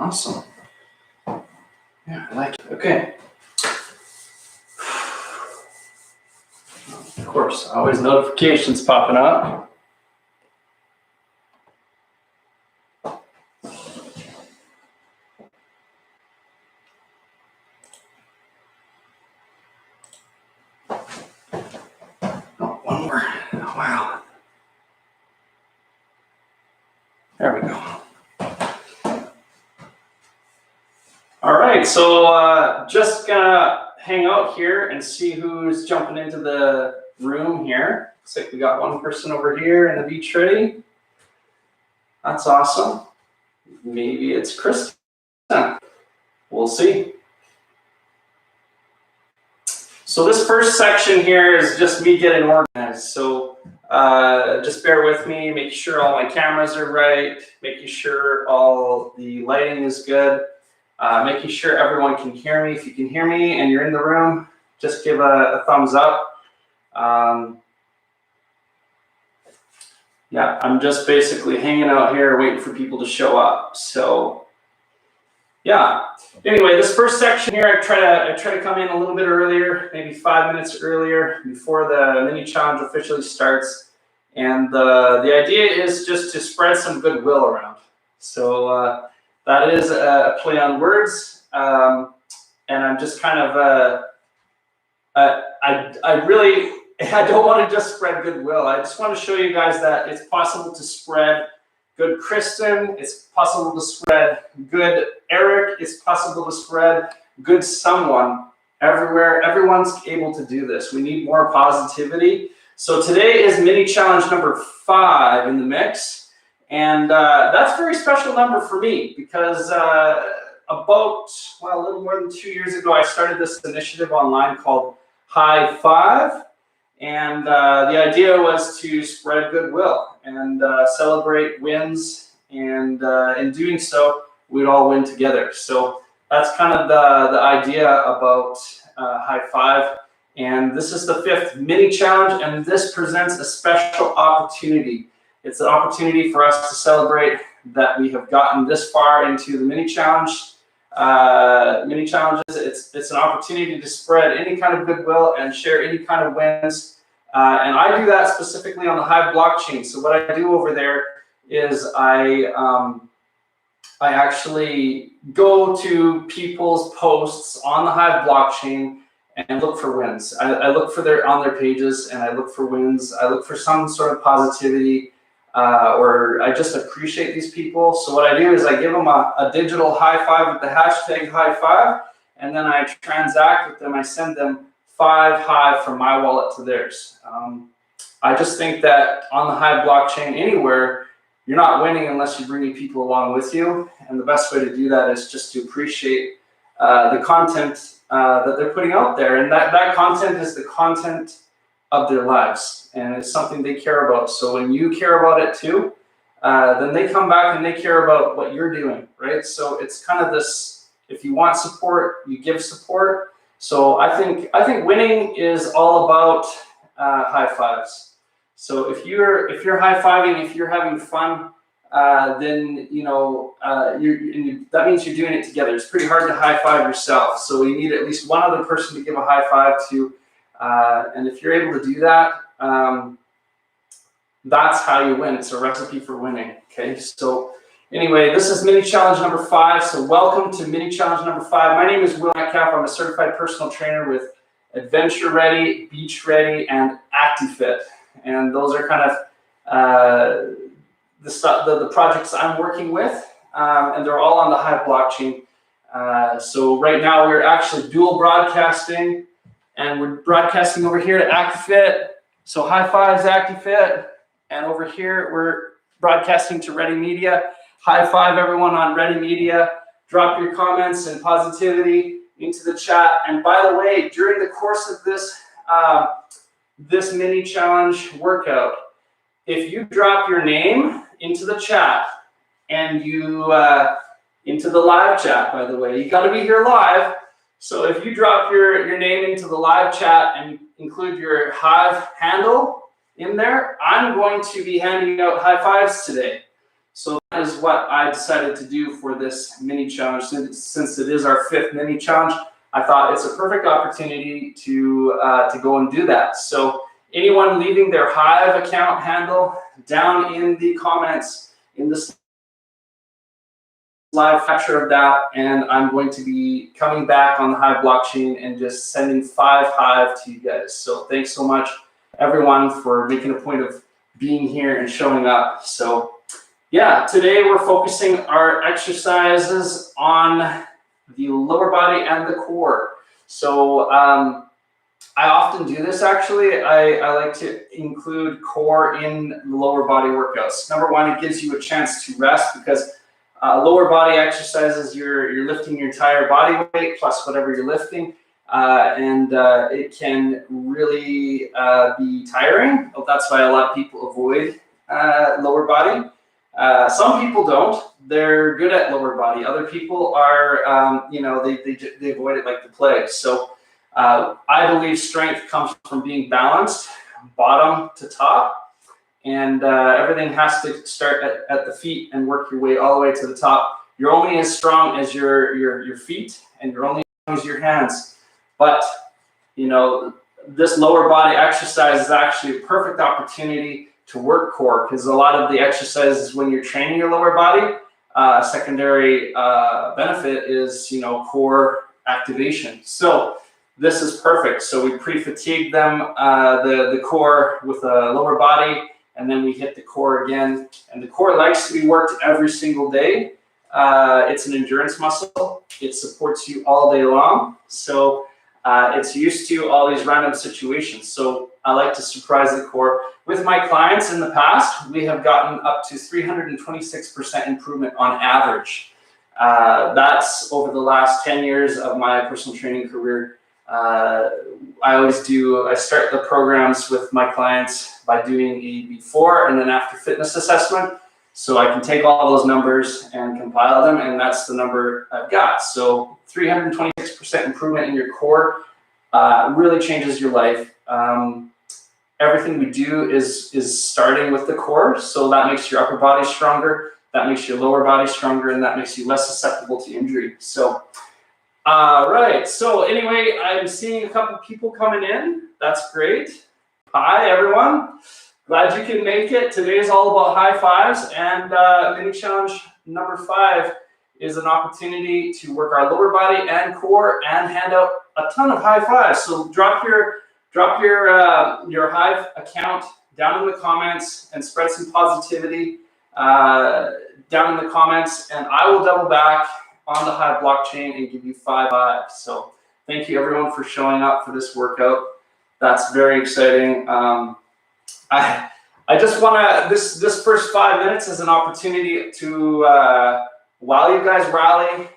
Awesome. Yeah, I like it. Okay. Of course, always notifications popping up. Oh, one more. Oh, wow. There we go. All right, so just gonna hang out here and see who's jumping into the room here. Looks like we got one person over here in the beach ready. That's awesome. Maybe it's Kristen. We'll see. So this first section here is just me getting organized. So just bear with me, making sure all my cameras are right, making sure all the lighting is good, making sure everyone can hear me. If you can hear me and you're in the room, just give a thumbs up. Yeah, I'm just basically hanging out here waiting for people to show up. So yeah, anyway, this first section here, I try to come in a little bit earlier, maybe 5 minutes earlier before the mini challenge officially starts. And the idea is just to spread some goodwill around. So that is a play on words. And I'm just kind of, I don't want to just spread goodwill. I just want to show you guys that it's possible to spread good Kristen. It's possible to spread good Eric. It's possible to spread good someone everywhere. Everyone's able to do this. We need more positivity. So today is mini challenge number 5 in the mix. And that's a very special number for me because about, well, a little more than 2 years ago, I started this initiative online called High Five. And the idea was to spread goodwill and celebrate wins. And in doing so, we'd all win together. So that's kind of the idea about High Five. And this is the 5th mini challenge, and this presents a special opportunity. It's an opportunity for us to celebrate that we have gotten this far into the mini challenge. Mini challenges, it's an opportunity to spread any kind of goodwill and share any kind of wins. And I do that specifically on the Hive blockchain. So what I do over there is I actually go to people's posts on the Hive blockchain and look for wins. I look for on their pages, and I look for wins. I look for some sort of positivity, or I just appreciate these people. So what I do is I give them a digital high five with the hashtag high five, and then I transact with them. I send them 5 Hive from my wallet to theirs. I just think that on the Hive blockchain anywhere, you're not winning unless you're bringing people along with you. And the best way to do that is just to appreciate the content that they're putting out there. And that content is the content of their lives. And it's something they care about. So when you care about it too, then they come back and they care about what you're doing, right? So it's kind of this, if you want support, you give support. So I think winning is all about high fives. So if you're high fiving, if you're having fun, then that means you're doing it together. It's pretty hard to high five yourself, so you need at least one other person to give a high five to. And if you're able to do that, that's how you win. It's a recipe for winning. Okay, so anyway, this is mini challenge number 5. So welcome to mini challenge number 5. My name is Wil Metcalfe. I'm a certified personal trainer with Adventure Ready, Beach Ready, and ActiFit. And those are kind of the projects I'm working with, and they're all on the Hive blockchain. So right now we're actually dual broadcasting, and we're broadcasting over here to ActiFit. So high fives, ActiFit, and over here we're broadcasting to Ready Media. High five everyone on Ready Media. Drop your comments and positivity into the chat. And by the way, during the course of this this mini challenge workout, if you drop your name into the chat and you into the live chat, by the way, you got to be here live. So if you drop your name into the live chat and include your Hive handle in there, I'm going to be handing out high fives today. So that is what I decided to do for this mini challenge. Since it is our 5th mini challenge, I thought it's a perfect opportunity to go and do that. So anyone leaving their Hive account handle down in the comments in this live capture of that, and I'm going to be coming back on the Hive blockchain and just sending 5 Hive to you guys. So thanks so much, everyone, for making a point of being here and showing up. So yeah, today we're focusing our exercises on the lower body and the core. So I often do this actually. I like to include core in the lower body workouts. Number one, it gives you a chance to rest, because lower body exercises, you're lifting your entire body weight plus whatever you're lifting, and it can really be tiring. That's why a lot of people avoid lower body. Some people don't. They're good at lower body. Other people are, you know, they avoid it like the plague. So I believe strength comes from being balanced, bottom to top. And everything has to start at the feet and work your way all the way to the top. You're only as strong as your feet, and you're only as strong as your hands. But, you know, this lower body exercise is actually a perfect opportunity to work core, because a lot of the exercises when you're training your lower body, secondary benefit is, you know, core activation. So this is perfect. So we pre-fatigue them, the core with a lower body, and then we hit the core again. And the core likes to be worked every single day. It's an endurance muscle. It supports you all day long. So it's used to all these random situations. So I like to surprise the core. With my clients in the past, we have gotten up to 326% improvement on average. That's over the last 10 years of my personal training career. I start the programs with my clients by doing a before and then after fitness assessment. So I can take all those numbers and compile them, and that's the number I've got. So 326% improvement in your core really changes your life. Everything we do is starting with the core, so that makes your upper body stronger, that makes your lower body stronger, and that makes you less susceptible to injury. So right, so anyway, I'm seeing a couple people coming in. That's great. Hi, everyone. Glad you can make it. Today is all about high fives, and mini challenge number 5 is an opportunity to work our lower body and core and hand out a ton of high fives. So drop your Hive account down in the comments and spread some positivity down in the comments, and I will double back on the Hive blockchain and give you 5 Hives. So thank you everyone for showing up for this workout. That's very exciting. I just want to, this first 5 minutes is an opportunity to, while you guys rally,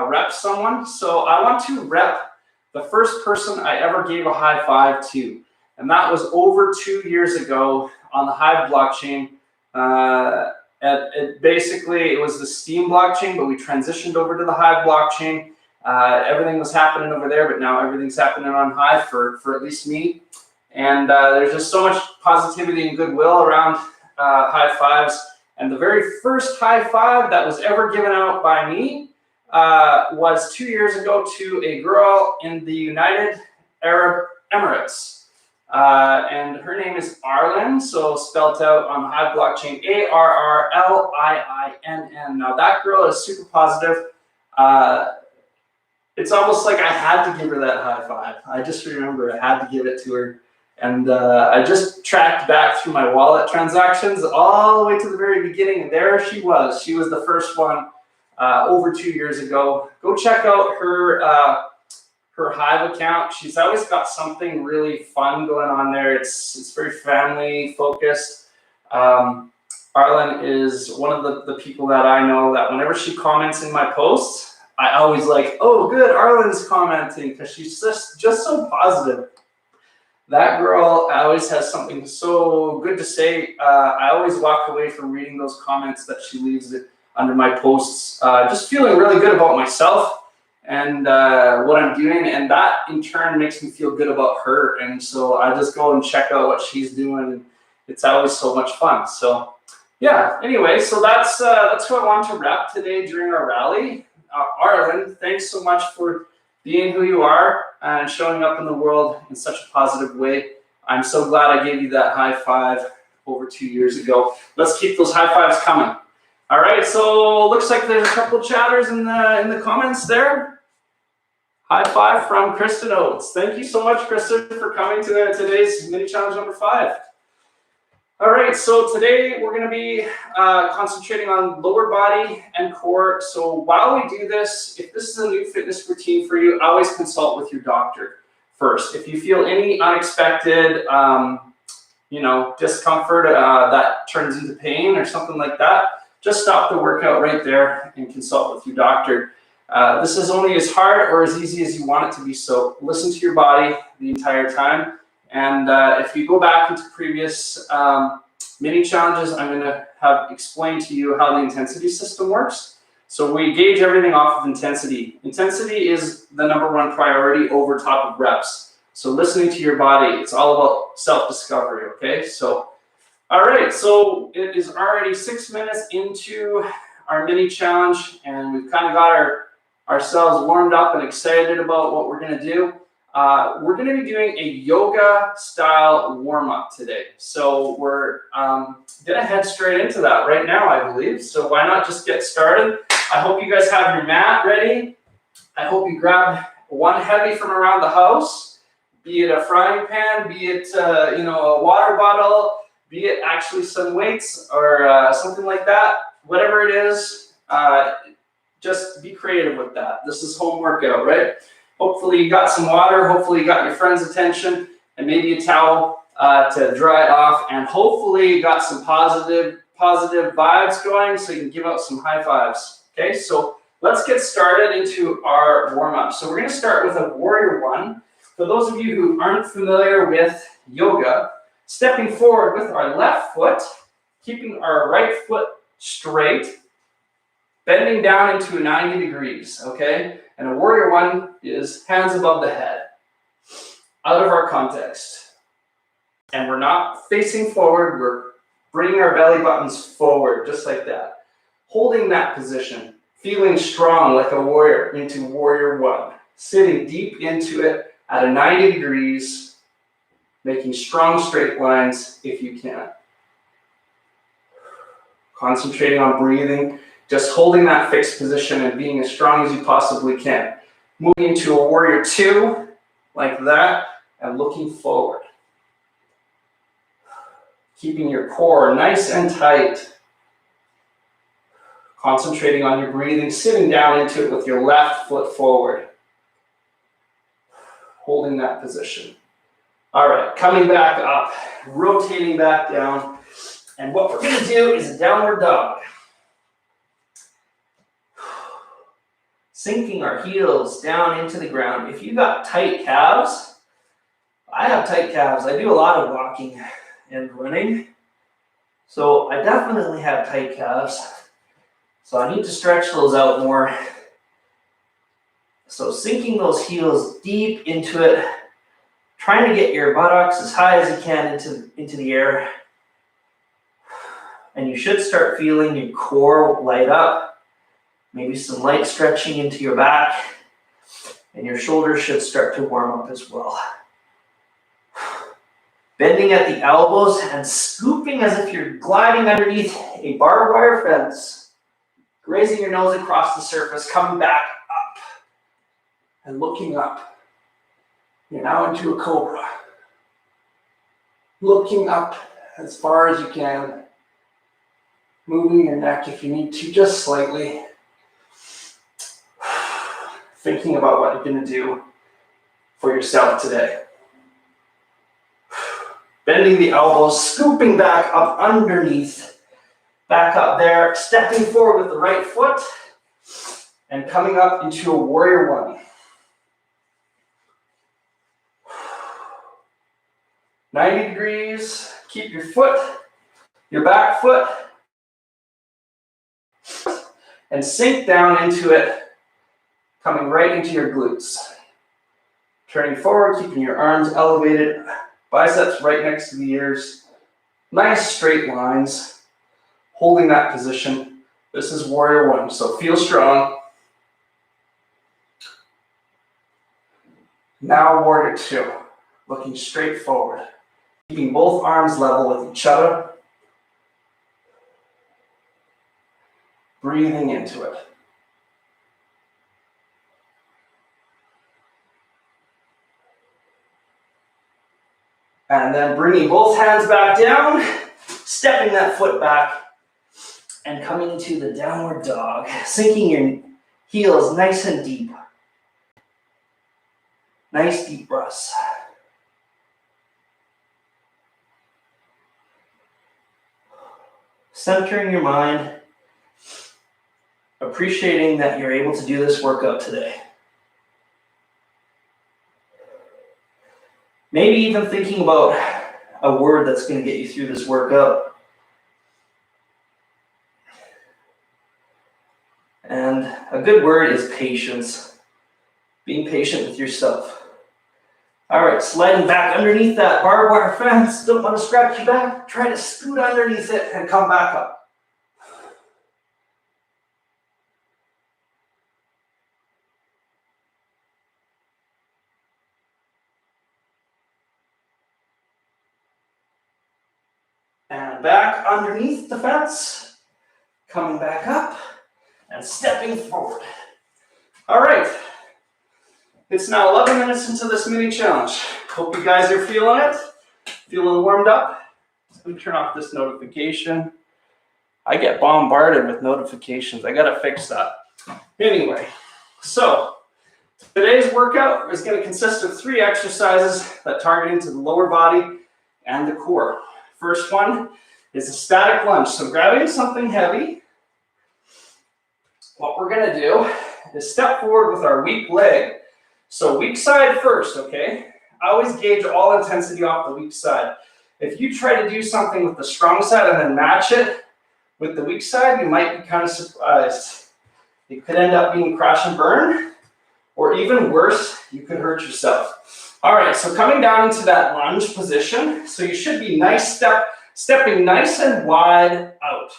rep someone. So I want to rep the first person I ever gave a high five to. And that was over 2 years ago on the Hive blockchain. Basically, it was the Steam blockchain, but we transitioned over to the Hive blockchain. Everything was happening over there, but now everything's happening on Hive for at least me. And there's just so much positivity and goodwill around high fives. And the very first high five that was ever given out by me was 2 years ago to a girl in the United Arab Emirates. And her name is Arlin, so spelled out on the Hive blockchain, Arrliinn. Now that girl is super positive. It's almost like I had to give her that high five. I just remember I had to give it to her. And I just tracked back through my wallet transactions all the way to the very beginning, and there she was. She was the first one over 2 years ago. Go check out her Hive account. She's always got something really fun going on there. It's very family focused. Arlen is one of the people that I know that whenever she comments in my posts, I always like, oh good, Arlen's commenting, because she's just so positive. That girl always has something so good to say. I always walk away from reading those comments that she leaves under my posts, just feeling really good about myself and what I'm doing, and that in turn makes me feel good about her. And so I just go and check out what she's doing. It's always so much fun. So yeah, anyway, so that's who I wanted to wrap today during our rally. Arlen, thanks so much for being who you are and showing up in the world in such a positive way. I'm so glad I gave you that high five over 2 years ago. Let's keep those high fives coming. All right, so looks like there's a couple chatters in the comments there. High five from Kristen Oates. Thank you so much, Kristen, for coming to today's mini challenge number 5. All right, so today we're going to be concentrating on lower body and core. So while we do this, if this is a new fitness routine for you, always consult with your doctor first. If you feel any unexpected, discomfort that turns into pain or something like that, just stop the workout right there and consult with your doctor. This is only as hard or as easy as you want it to be, so listen to your body the entire time. And if you go back into previous mini challenges, I'm going to have explained to you how the intensity system works. So we gauge everything off of intensity. Intensity is the #1 priority over top of reps. So listening to your body, it's all about self-discovery, okay? So, all right, so it is already 6 minutes into our mini challenge, and we've kind of got ourselves warmed up and excited about what we're going to do. We're going to be doing a yoga style warm-up today. So we're going to head straight into that right now, I believe. So why not just get started? I hope you guys have your mat ready. I hope you grab one heavy from around the house, be it a frying pan, be it a water bottle, be it actually some weights or something like that. Whatever it is, just be creative with that. This is home workout, right? Hopefully you got some water, hopefully you got your friend's attention, and maybe a towel to dry it off, and hopefully you got some positive vibes going so you can give out some high fives. Okay, so let's get started into our warm-up. So we're going to start with a warrior 1. For those of you who aren't familiar with yoga, stepping forward with our left foot, keeping our right foot straight, bending down into 90 degrees, okay? And a warrior 1 is hands above the head, out of our context. And we're not facing forward, we're bringing our belly buttons forward, just like that. Holding that position, feeling strong like a warrior into warrior 1. Sitting deep into it at a 90 degrees, making strong straight lines if you can. Concentrating on breathing. Just holding that fixed position and being as strong as you possibly can. Moving into a warrior 2, like that, and looking forward. Keeping your core nice and tight. Concentrating on your breathing, sitting down into it with your left foot forward. Holding that position. All right, coming back up, rotating back down. And what we're going to do is a downward dog. Sinking our heels down into the ground. If you got tight calves, I have tight calves. I do a lot of walking and running. So I definitely have tight calves. So I need to stretch those out more. So sinking those heels deep into it, trying to get your buttocks as high as you can into the air. And you should start feeling your core light up. Maybe some light stretching into your back, and your shoulders should start to warm up as well. Bending at the elbows and scooping as if you're gliding underneath a barbed wire fence. Grazing your nose across the surface, coming back up and looking up. You're now into a cobra. Looking up as far as you can. Moving your neck if you need to, just slightly. Thinking about what you're going to do for yourself today. Bending the elbows, scooping back up underneath, back up there, stepping forward with the right foot, and coming up into a warrior 1. 90 degrees, keep your foot, your back foot, and sink down into it. Coming right into your glutes. Turning forward, keeping your arms elevated, biceps right next to the ears. Nice straight lines. holding that position. This is warrior one, so feel strong. Now warrior two, looking straight forward, keeping both arms level with each other, breathing into it. And then bringing both hands back down, stepping that foot back, and coming into the downward dog, sinking your heels nice and deep. Nice deep breaths. Centering your mind, appreciating that you're able to do this workout today. Maybe even thinking about a word that's going to get you through this workout. And a good word is patience. Being patient with yourself. All right, sliding back underneath that barbed wire fence. Don't want to scratch your back. Try to scoot underneath it and come back up. And back underneath the fence, coming back up and stepping forward. All right, it's now 11 minutes into this mini challenge. Hope you guys are feeling it, feeling warmed up. Let me turn off this notification. I get bombarded with notifications. I gotta fix that. Anyway, so today's workout is gonna consist of 3 exercises that target into the lower body and the core. First one is a static lunge. So grabbing something heavy, what we're gonna do is step forward with our weak leg. So weak side first, okay? I always gauge all intensity off the weak side. If you try to do something with the strong side and then match it with the weak side, you might be kind of surprised. It could end up being crash and burn, or even worse, you could hurt yourself. All right, so coming down into that lunge position, so you should be stepping nice and wide out.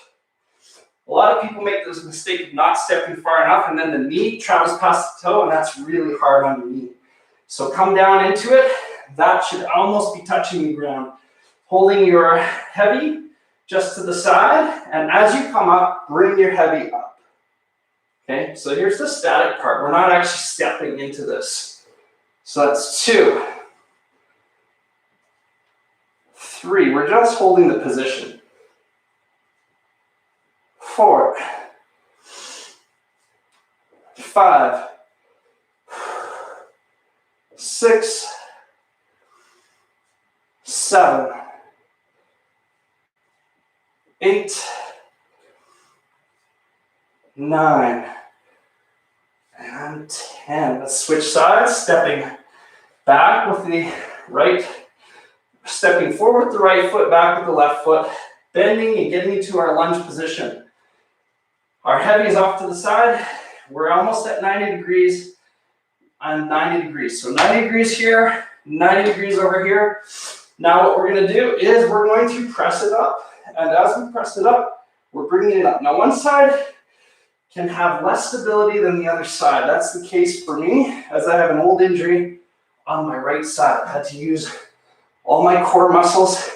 A lot of people make this mistake of not stepping far enough, and then the knee travels past the toe, and that's really hard on the knee. So come down into it. That should almost be touching the ground. Holding your heavy just to the side, and as you come up, bring your heavy up. Okay, so here's the static part. We're not actually stepping into this. So that's 2. 3, we're just holding the position. 4, 5, 6, 7, 8, 9, and 10. Let's switch sides, stepping back with the right, stepping forward with the right foot, back with the left foot, bending and getting into our lunge position. Our heavy is off to the side. We're almost at 90 degrees and 90 degrees. So 90 degrees here, 90 degrees over here. Now what we're going to do is we're going to press it up. And as we press it up, we're bringing it up. Now one side can have less stability than the other side. That's the case for me, as I have an old injury on my right side. I had to use all my core muscles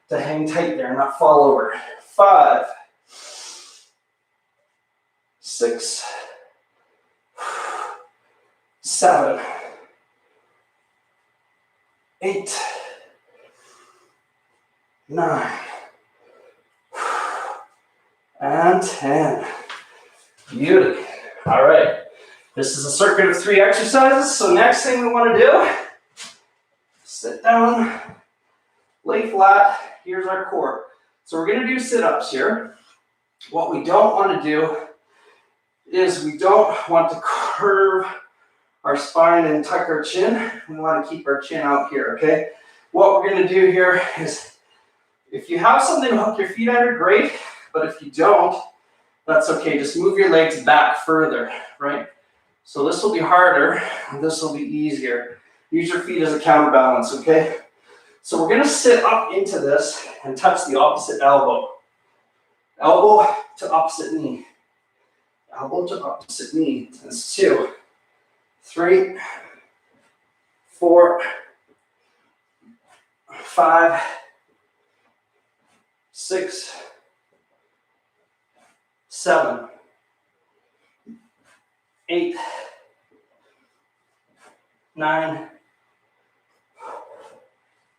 to hang tight there and not fall over. 5, 6, 7, 8, 9, and 10. Beauty. All right. This is a circuit of 3 exercises. So next thing we want to do, sit down, lay flat. Here's our core. So we're going to do sit-ups here. What we don't want to do is we don't want to curve our spine and tuck our chin. We want to keep our chin out here, okay? What we're going to do here is, if you have something to hook your feet under, great. But if you don't, that's okay. Just move your legs back further, right? So this will be harder, and this will be easier. Use your feet as a counterbalance, okay? So we're going to sit up into this and touch the opposite elbow. Elbow to opposite knee. Elbow to opposite knee. That's 2, 3, 4, 5, 6, 7, 8, 9,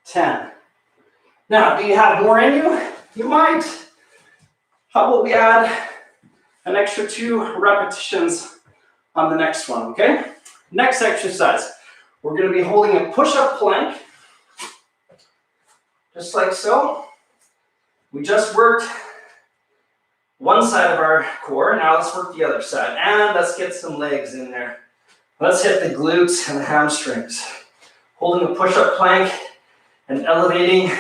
10. Now, do you have more in you? You might. How about we add an extra 2 repetitions on the next one, okay? Next exercise, we're going to be holding a push-up plank, just like so. We just worked one side of our core, now let's work the other side. And let's get some legs in there. Let's hit the glutes and the hamstrings. Holding a push-up plank and elevating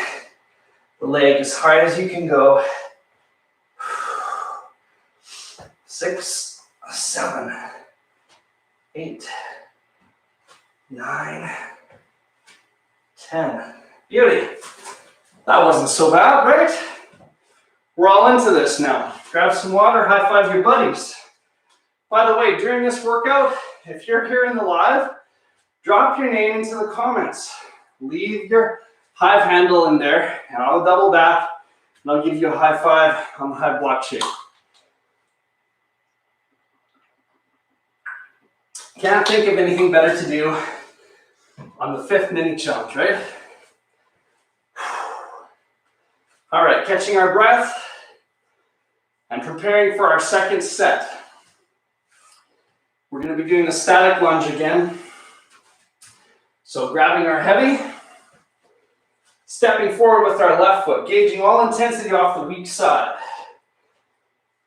the leg as high as you can go. 6, 7, 8, 9, 10. Beauty. That wasn't so bad, right? We're all into this now. Grab some water, high five your buddies. By the way, during this workout, if you're here in the live, drop your name into the comments. Leave your hive handle in there, and I'll double back, and I'll give you a high five on the hive block shape. Can't think of anything better to do on the 5th mini challenge, right? All right, catching our breath and preparing for our second set. We're going to be doing the static lunge again. So grabbing our heavy, stepping forward with our left foot, gauging all intensity off the weak side.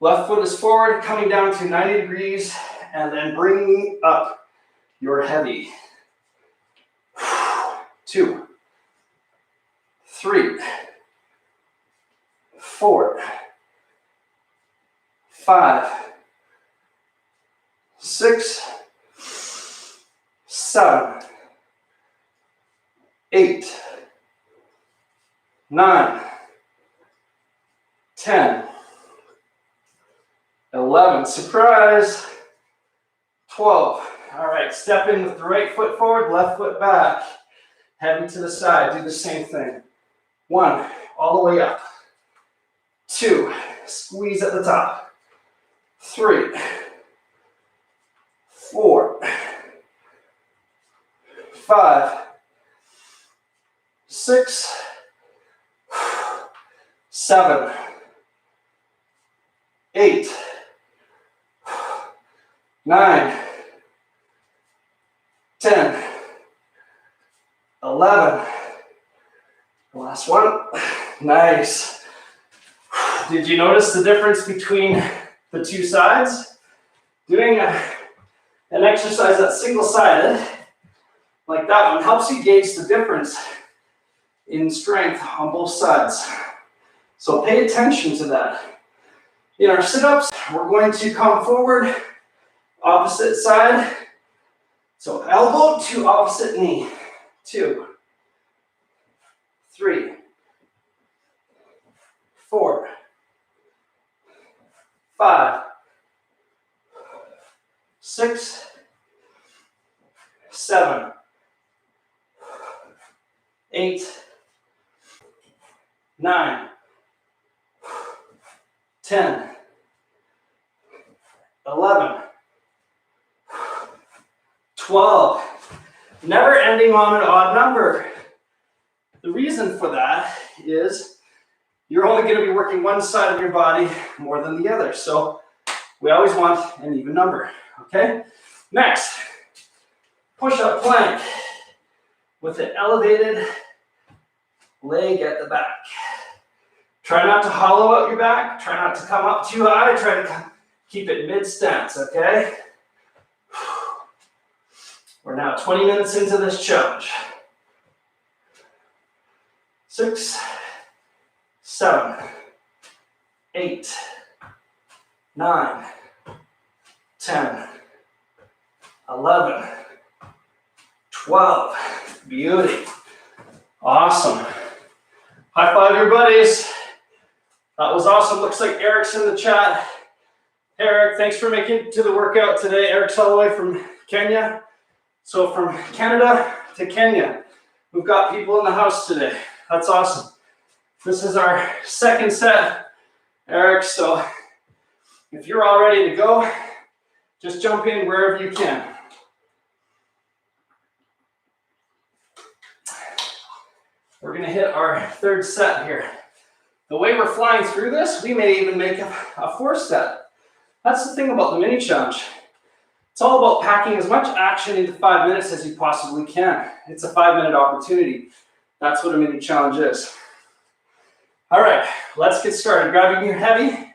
Left foot is forward, coming down to 90 degrees, and then bringing up your heavy. 2, 3, 4, 5, 6, 7, 8, 9, 10, 11, surprise, 12. All right, step in with the right foot forward, left foot back, heavy to the side, do the same thing. 1, all the way up. 2, squeeze at the top. 3, 4, 5, 6, 7, 8, 9, 10, 11. The last one. Nice. Did you notice the difference between the two sides? Doing an exercise that's single-sided, like that one, helps you gauge the difference in strength on both sides. So pay attention to that. In our sit-ups, we're going to come forward, opposite side. So elbow to opposite knee. 2, 3, 4, 5, 6, 7, 8, 9, 10, 11, 12. Never ending on an odd number. The reason for that is you're only going to be working one side of your body more than the other. So we always want an even number, okay? Next, push-up plank with an elevated leg at the back. Try not to hollow out your back. Try not to come up too high. Try to keep it mid-stance, okay? We're now 20 minutes into this challenge. 6, 7, 8, 9, 10, 11, 12. Beauty. Awesome. High five your buddies. That was awesome. Looks like Eric's in the chat. Eric, thanks for making it to the workout today. Eric's all the way from Kenya. So from Canada to Kenya, we've got people in the house today. That's awesome. This is our second set, Eric. So if you're all ready to go, just jump in wherever you can. We're going to hit our third set here. The way we're flying through this, we may even make a fourth set. That's the thing about the mini challenge. It's all about packing as much action into 5 minutes as you possibly can. It's a 5-minute opportunity. That's what a mini challenge is. All right, let's get started. Grabbing your heavy.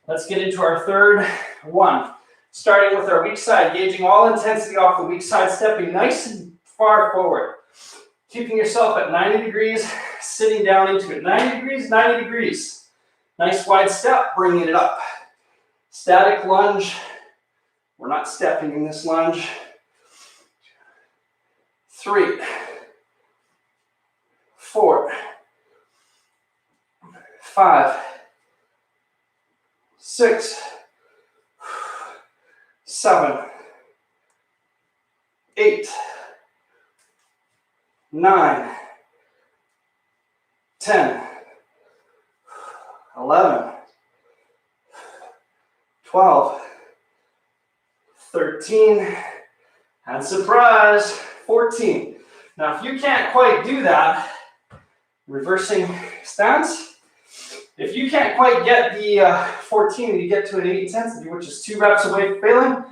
Let's get into our third one. Starting with our weak side, gauging all intensity off the weak side, stepping nice and far forward. Keeping yourself at 90 degrees, sitting down into it. 90 degrees, 90 degrees. Nice wide step, bringing it up. Static lunge. We're not stepping in this lunge. 3, 4, 5, 6, 7, 8, 9, 10, 11, 12, 13, and surprise, 14. Now, if you can't quite do that, reversing stance, if you can't quite get the 14 and you get to an 8 intensity, which is 2 reps away from failing,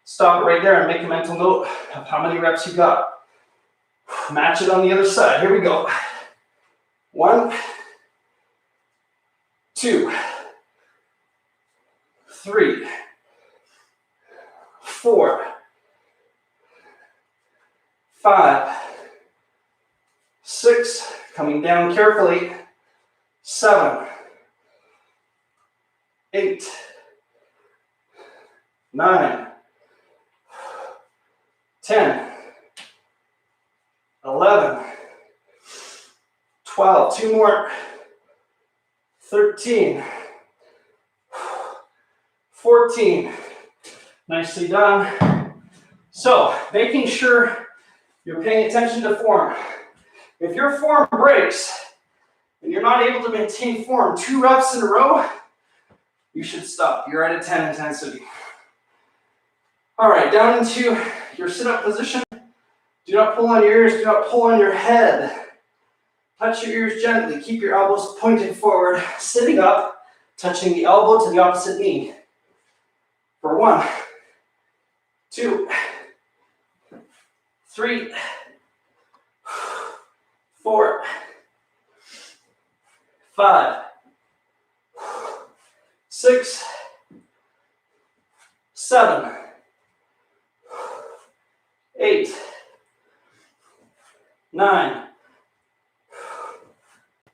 stop it right there and make a mental note of how many reps you got. Match it on the other side. Here we go. 1, 2, 3, 4, 5, 6, coming down carefully, 7, 8, 9, 10, 11, 12, 2 more, 13, 14, nicely done. So, making sure you're paying attention to form. If your form breaks and you're not able to maintain form 2 reps in a row, you should stop. You're at a 10 intensity. All right, down into your sit-up position. Do not pull on your ears, do not pull on your head. Touch your ears gently, keep your elbows pointed forward, sitting up, touching the elbow to the opposite knee. For 1, 2, 3, 4, 5, 6, 7, 8, 9,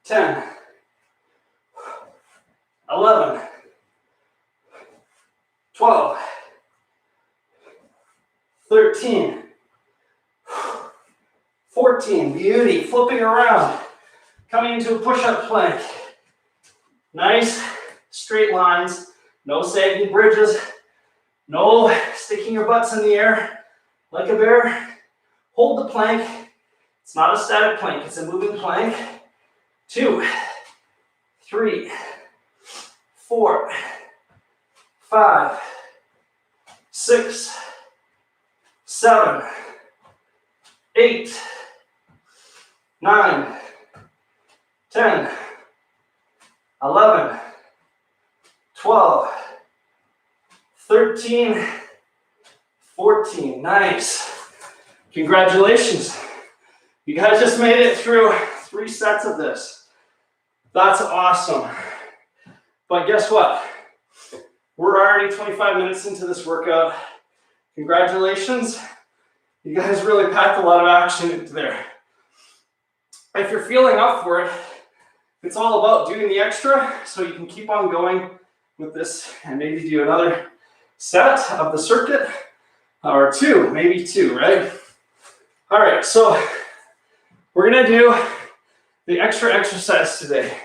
10, 11, 12, 13, 14, beauty, flipping around, coming into a push-up plank. Nice straight lines, no sagging bridges, no sticking your butts in the air like a bear. Hold the plank. It's not a static plank, it's a moving plank. 2, 3, 4, 5, 6, 7, 8, 9, 10, 11, 12, 13, 14. Nice. Congratulations. You guys just made it through 3 sets of this. That's awesome. But guess what? We're already 25 minutes into this workout. Congratulations. You guys really packed a lot of action into there. If you're feeling up for it, it's all about doing the extra so you can keep on going with this and maybe do another set of the circuit or 2, maybe 2, right? All right, so we're gonna do the extra exercise today.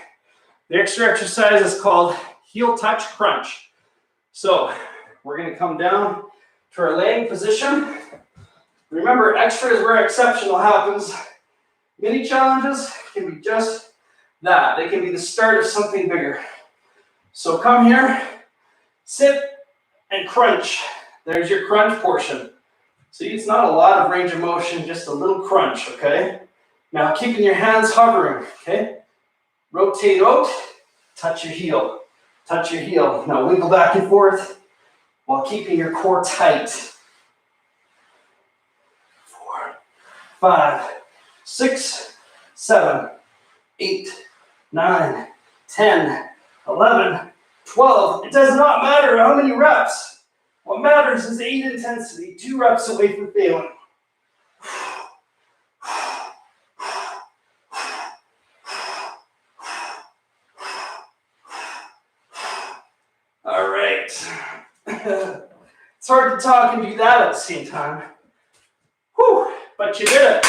The extra exercise is called heel touch crunch. So we're going to come down to our laying position. Remember, extra is where exceptional happens. Mini challenges can be just that. They can be the start of something bigger. So come here, sit, and crunch. There's your crunch portion. See, it's not a lot of range of motion, just a little crunch, okay? Now keeping your hands hovering, okay? Rotate out, touch your heel, touch your heel. Now wiggle back and forth while keeping your core tight. 4, 5, 6, 7, 8, 9, 10, 11, 12. It does not matter how many reps. What matters is 8 intensity, 2 reps away from failing. All right. It's hard to talk and do that at the same time. Whew, but you did it.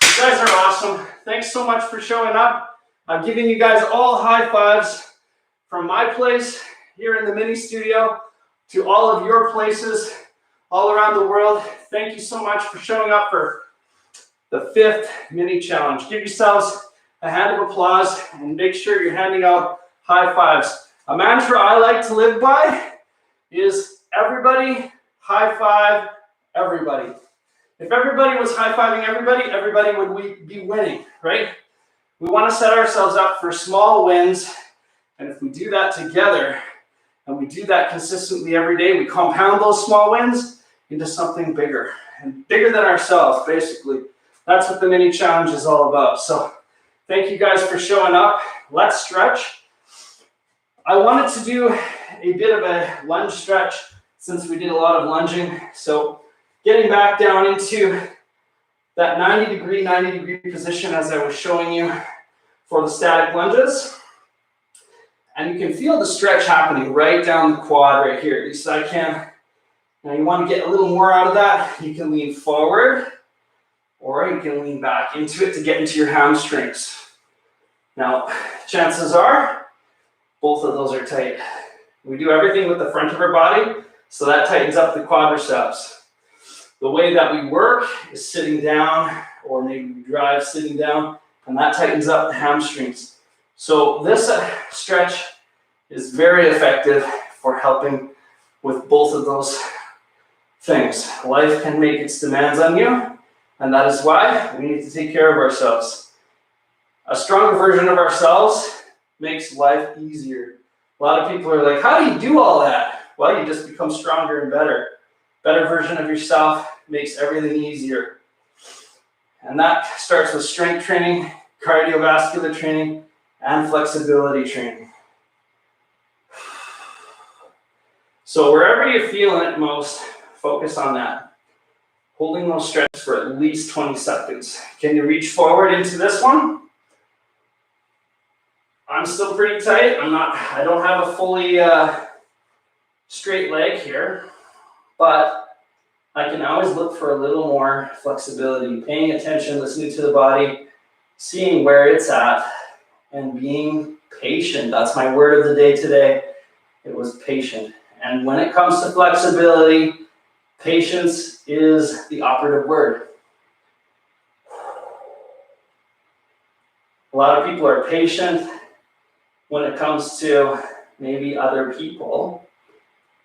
You guys are awesome. Thanks so much for showing up. I'm giving you guys all high fives from my place here in the mini studio to all of your places all around the world. Thank you so much for showing up for the 5th mini challenge. Give yourselves a hand of applause and make sure you're handing out high fives. A mantra I like to live by is everybody high five everybody. If everybody was high fiving everybody, everybody would be winning, right? We want to set ourselves up for small wins, and if we do that together, and we do that consistently every day, we compound those small wins into something bigger, and bigger than ourselves, basically. That's what the mini challenge is all about. So thank you guys for showing up. Let's stretch. I wanted to do a bit of a lunge stretch since we did a lot of lunging. So getting back down into that 90 degree position as I was showing you for the static lunges. And you can feel the stretch happening right down the quad right here. At least I can. Now you want to get a little more out of that. You can lean forward or you can lean back into it to get into your hamstrings. Now, chances are both of those are tight. We do everything with the front of our body, so that tightens up the quadriceps. The way that we work is sitting down, or maybe we drive sitting down, and that tightens up the hamstrings. So this stretch is very effective for helping with both of those things. Life can make its demands on you, and that is why we need to take care of ourselves. A stronger version of ourselves makes life easier. A lot of people are like, how do you do all that? Well, you just become stronger and better. Better version of yourself makes everything easier. And that starts with strength training, cardiovascular training, and flexibility training. So wherever you're feeling it most, focus on that. Holding those stretches for at least 20 seconds. Can you reach forward into this one? I'm still pretty tight. I don't have a fully straight leg here, but I can always look for a little more flexibility, paying attention, listening to the body, seeing where it's at, and being patient. That's my word of the day today. It was patient. And when it comes to flexibility, patience is the operative word. A lot of people are patient when it comes to maybe other people,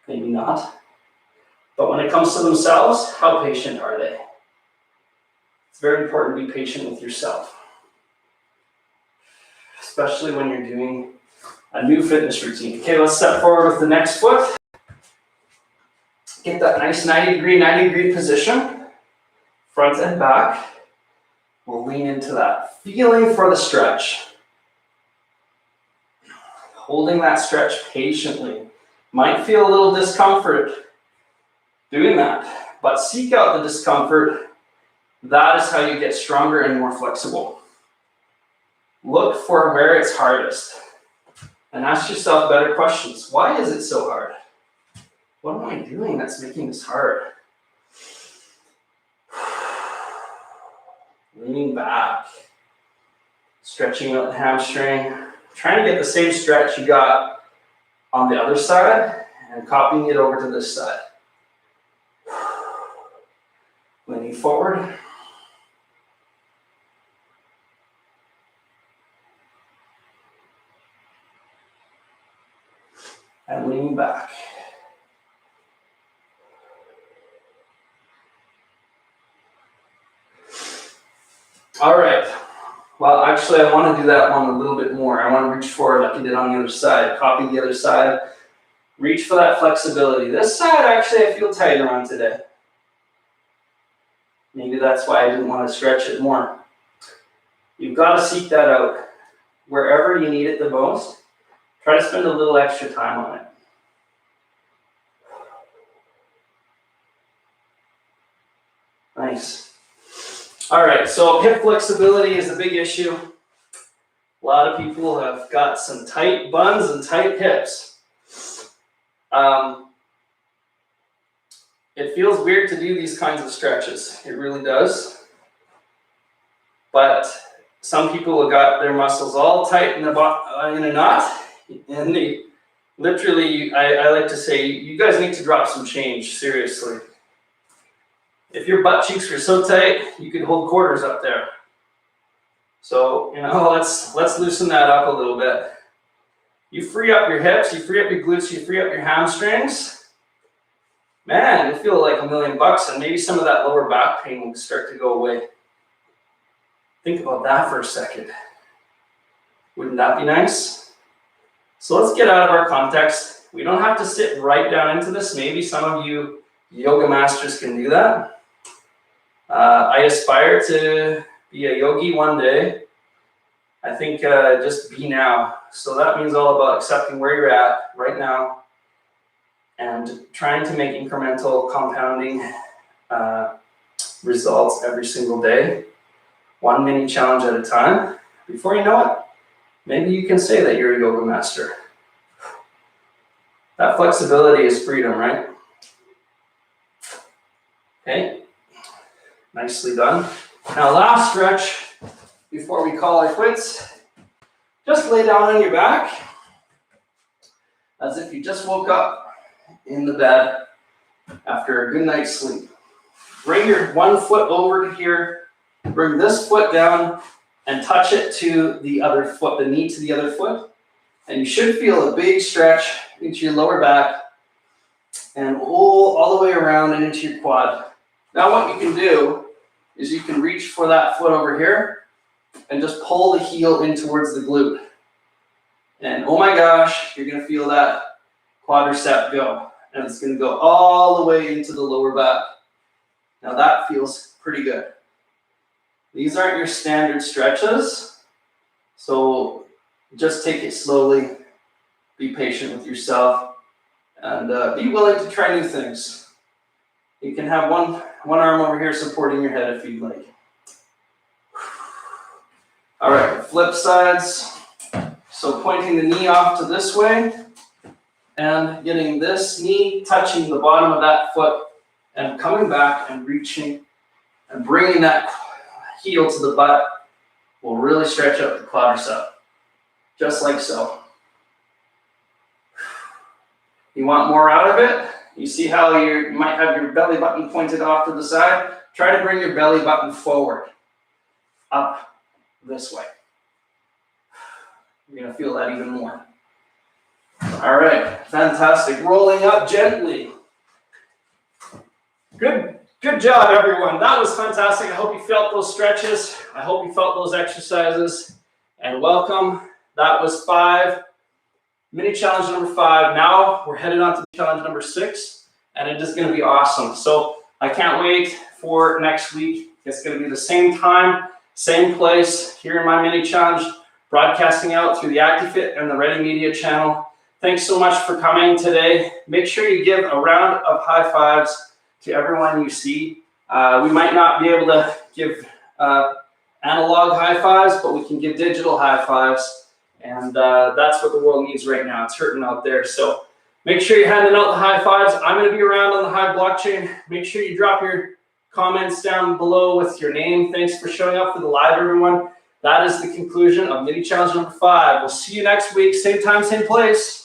maybe not. But when it comes to themselves, how patient are they? It's very important to be patient with yourself, especially when you're doing a new fitness routine. Okay, let's step forward with the next foot. Get that nice 90 degree position, front and back. We'll lean into that, feeling for the stretch. Holding that stretch patiently. Might feel a little discomfort doing that, but seek out the discomfort. That is how you get stronger and more flexible. Look for where it's hardest and ask yourself better questions. Why is it so hard? What am I doing that's making this hard? Leaning back, stretching out the hamstring, trying to get the same stretch you got on the other side and copying it over to this side. Leaning forward. And leaning back. All right. Well, actually, I want to do that one a little bit more. I want to reach forward like I did on the other side. Copy the other side. Reach for that flexibility. This side, actually, I feel tighter on today. Maybe that's why I didn't want to stretch it more. You've got to seek that out. Wherever you need it the most, try to spend a little extra time on it. Nice. All right, so hip flexibility is a big issue. A lot of people have got some tight buns and tight hips. It feels weird to do these kinds of stretches. It really does. But some people have got their muscles all tight in a knot, and they literally, I like to say, you guys need to drop some change, seriously. If your butt cheeks were so tight, you could hold quarters up there. So, let's loosen that up a little bit. You free up your hips, you free up your glutes, you free up your hamstrings. Man, you'll feel like $1 million, and maybe some of that lower back pain will start to go away. Think about that for a second. Wouldn't that be nice? So let's get out of our context. We don't have to sit right down into this. Maybe some of you yoga masters can do that. I aspire to be a yogi one day. I think just be now. So that means all about accepting where you're at right now and trying to make incremental compounding results every single day, one mini challenge at a time. Before you know it, maybe you can say that you're a yoga master. That flexibility is freedom, right? Okay, nicely done. Now last stretch before we call it quits. Just lay down on your back as if you just woke up in the bed after a good night's sleep. Bring your one foot over to here, bring this foot down and touch it to the other foot, the knee to the other foot. And you should feel a big stretch into your lower back and all the way around and into your quad. Now what you can do is you can reach for that foot over here and just pull the heel in towards the glute. And oh my gosh, you're gonna feel that quadricep go. And it's gonna go all the way into the lower back. Now that feels pretty good. These aren't your standard stretches, so just take it slowly, be patient with yourself, and be willing to try new things. You can have one arm over here supporting your head if you'd like. All right, flip sides. So pointing the knee off to this way and getting this knee touching the bottom of that foot and coming back and reaching and bringing that heel to the butt will really stretch up the quadricep, just like so. You want more out of it? You see how you might have your belly button pointed off to the side? Try to bring your belly button forward, up this way. You're gonna feel that even more. All right, fantastic. Rolling up gently. Good job, everyone. That was fantastic. I hope you felt those stretches. I hope you felt those exercises. And welcome. That was 5. Mini challenge number 5. Now we're headed on to challenge number 6, and it is going to be awesome. So I can't wait for next week. It's going to be the same time, same place here in my mini challenge, broadcasting out through the ActiveFit and the Ready Media channel. Thanks so much for coming today. Make sure you give a round of high fives to everyone you see. We might not be able to give analog high fives, but we can give digital high fives. And that's what the world needs right now. It's hurting out there. So make sure you're handing out the high fives. I'm going to be around on the Hive blockchain. Make sure you drop your comments down below with your name. Thanks for showing up for the live, everyone. that is the conclusion of mini challenge number 5. We'll see you next week, same time, same place.